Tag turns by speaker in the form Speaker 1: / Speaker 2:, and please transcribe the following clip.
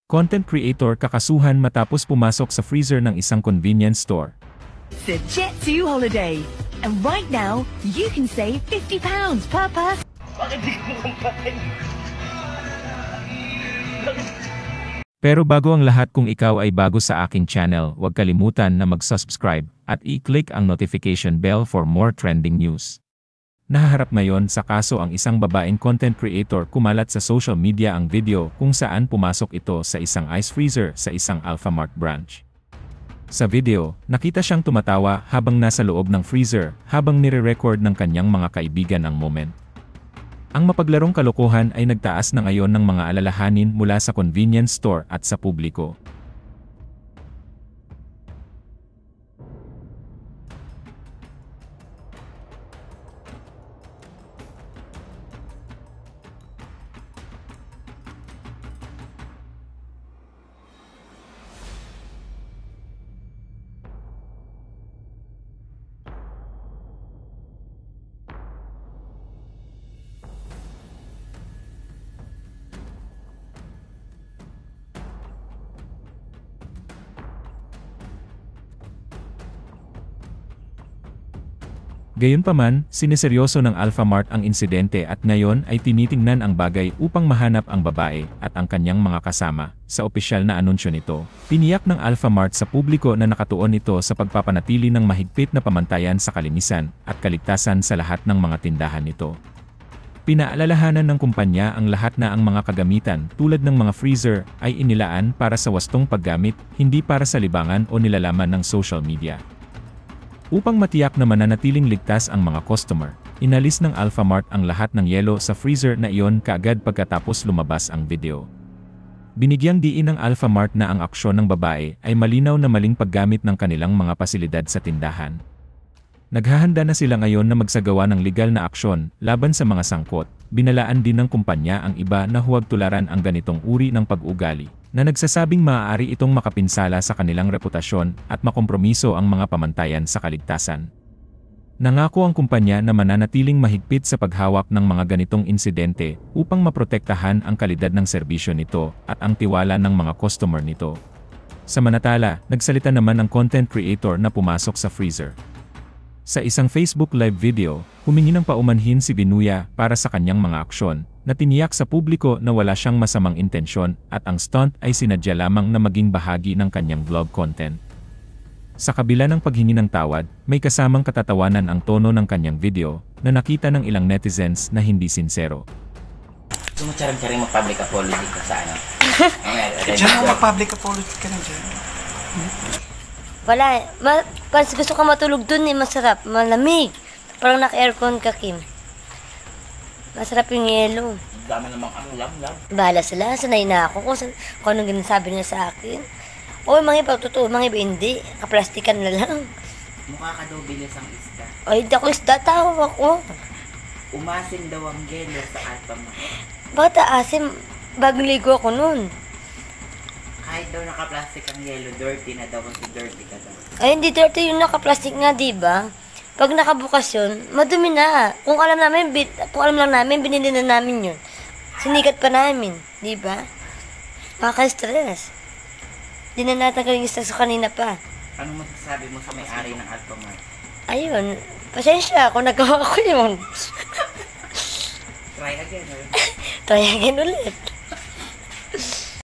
Speaker 1: Content creator kakasuhan matapos pumasok sa freezer ng isang convenience store.
Speaker 2: The Jet2 holiday. And right now, you can save £50 per person.
Speaker 1: Pero bago ang lahat, kung ikaw ay bago sa aking channel, huwag kalimutan na mag-subscribe at i-click ang notification bell for more trending news. Nahaharap ngayon sa kaso ang isang babaeng content creator. Kumalat sa social media ang video kung saan pumasok ito sa isang ice freezer sa isang Alfamart branch. Sa video, nakita siyang tumatawa habang nasa loob ng freezer habang nire-record ng kanyang mga kaibigan ang moment. Ang mapaglarong kalokohan ay nagtaas na ngayon ng mga alalahanin mula sa convenience store at sa publiko. Gayunpaman, siniseryoso ng Alfamart ang insidente at ngayon ay tinitingnan ang bagay upang mahanap ang babae at ang kanyang mga kasama. Sa opisyal na anunsyo nito, tiniyak ng Alfamart sa publiko na nakatuon ito sa pagpapanatili ng mahigpit na pamantayan sa kalinisan at kaligtasan sa lahat ng mga tindahan nito. Pinaalalahanan ng kumpanya ang lahat na ang mga kagamitan tulad ng mga freezer ay inilaan para sa wastong paggamit, hindi para sa libangan o nilalaman ng social media. Upang matiyak na mananatiling ligtas ang mga customer, inalis ng Alfamart ang lahat ng yelo sa freezer na iyon kaagad pagkatapos lumabas ang video. Binigyang diin ng Alfamart na ang aksyon ng babae ay malinaw na maling paggamit ng kanilang mga pasilidad sa tindahan. Naghahanda na sila ngayon na magsagawa ng legal na aksyon laban sa mga sangkot. Binalaan din ng kumpanya ang iba na huwag tularan ang ganitong uri ng pag-ugali, na nagsasabing maaari itong makapinsala sa kanilang reputasyon at makompromiso ang mga pamantayan sa kaligtasan. Nangako ang kumpanya na mananatiling mahigpit sa paghawak ng mga ganitong insidente upang maprotektahan ang kalidad ng serbisyo nito at ang tiwala ng mga customer nito. Samantala, nagsalita naman ang content creator na pumasok sa freezer. Sa isang Facebook live video, humingi ng paumanhin si Binuya para sa kanyang mga aksyon, na tiniyak sa publiko na wala siyang masamang intensyon at ang stunt ay sinadya lamang na maging bahagi ng kanyang vlog content. Sa kabila ng paghingi ng tawad, may kasamang katatawanan ang tono ng kanyang video na nakita ng ilang netizens na hindi sincero.
Speaker 3: Sumutsaring mag-public apology ka sa ano?
Speaker 4: Diyan mag-public apology ka na dyan.
Speaker 5: Wala, gusto ka matulog dun eh, masarap, malamig. Parang naka-aircon ka, Kim. Masarap yung yelo.
Speaker 3: Dami namang lang.
Speaker 5: Bahala sila, sanay na ako kung anong ginasabi nila sa akin. O, mga iba, totoo, mga iba hindi. Kaplastikan na lang.
Speaker 3: Mukha ka daw bilis ang isda.
Speaker 5: Ay, hindi ako isda, tao ako.
Speaker 3: Umasin daw ang yelo sa Alfamart.
Speaker 5: Bakit aasim? Bagong ligo ako nun.
Speaker 3: Kahit daw naka-plastic ang yelo, dirty na daw kasi dirty ka daw.
Speaker 5: Ay, hindi dirty yung naka-plastic nga, diba? Pag nakabukas yun, madumi na. Kung alam lang namin, binili na namin yun. Sinikat pa namin, diba? Maka-stress. Di na natanggal yung stress ko kanina pa.
Speaker 3: Ano masasabi mo sa may-ari ng Alfamart?
Speaker 5: Ayun, pasensya kung nagawa ko yun.
Speaker 3: Try again, or?
Speaker 5: Try again ulit.